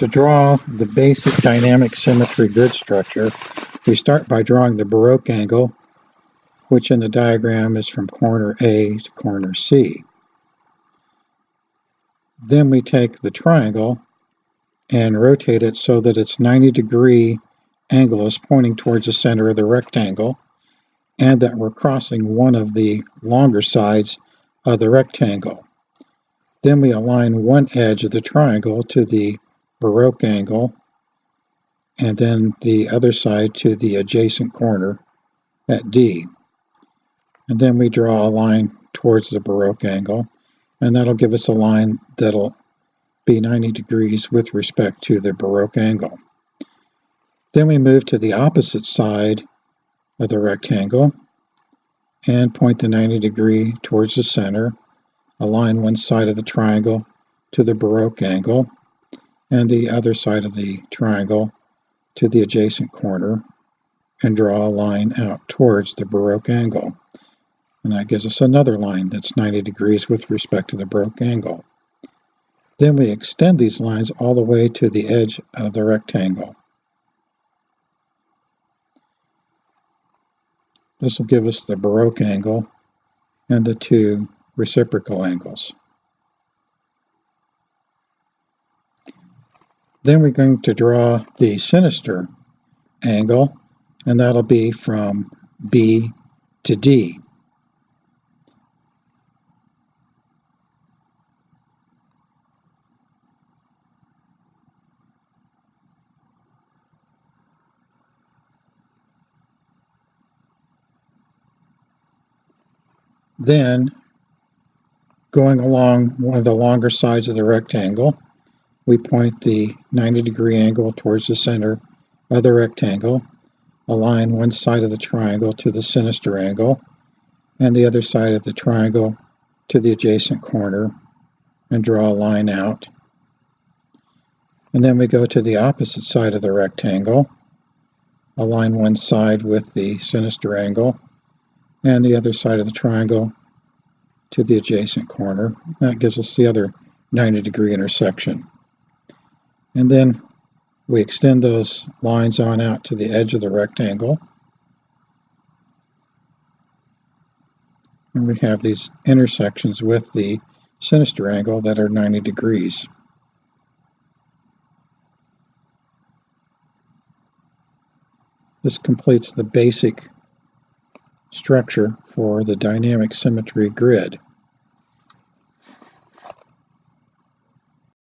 To draw the basic dynamic symmetry grid structure, we start by drawing the Baroque angle, which in the diagram is from corner A to corner C. Then we take the triangle and rotate it so that its 90-degree angle is pointing towards the center of the rectangle, and that we're crossing one of the longer sides of the rectangle. Then we align one edge of the triangle to the Baroque angle, and then the other side to the adjacent corner at D. And then we draw a line towards the Baroque angle, and that'll give us a line that'll be 90 degrees with respect to the Baroque angle. Then we move to the opposite side of the rectangle and point the 90 degree towards the center, align one side of the triangle to the Baroque angle, and the other side of the triangle to the adjacent corner, and draw a line out towards the Baroque angle. And that gives us another line that's 90 degrees with respect to the Baroque angle. Then we extend these lines all the way to the edge of the rectangle. This will give us the Baroque angle and the two reciprocal angles. Then we're going to draw the sinister angle, and that'll be from B to D. Then, going along one of the longer sides of the rectangle, we point the 90-degree angle towards the center of the rectangle, align one side of the triangle to the sinister angle, and the other side of the triangle to the adjacent corner, and draw a line out. And then we go to the opposite side of the rectangle, align one side with the sinister angle, and the other side of the triangle to the adjacent corner. That gives us the other 90-degree intersection. And then we extend those lines on out to the edge of the rectangle. And we have these intersections with the sinister angle that are 90 degrees. This completes the basic structure for the dynamic symmetry grid.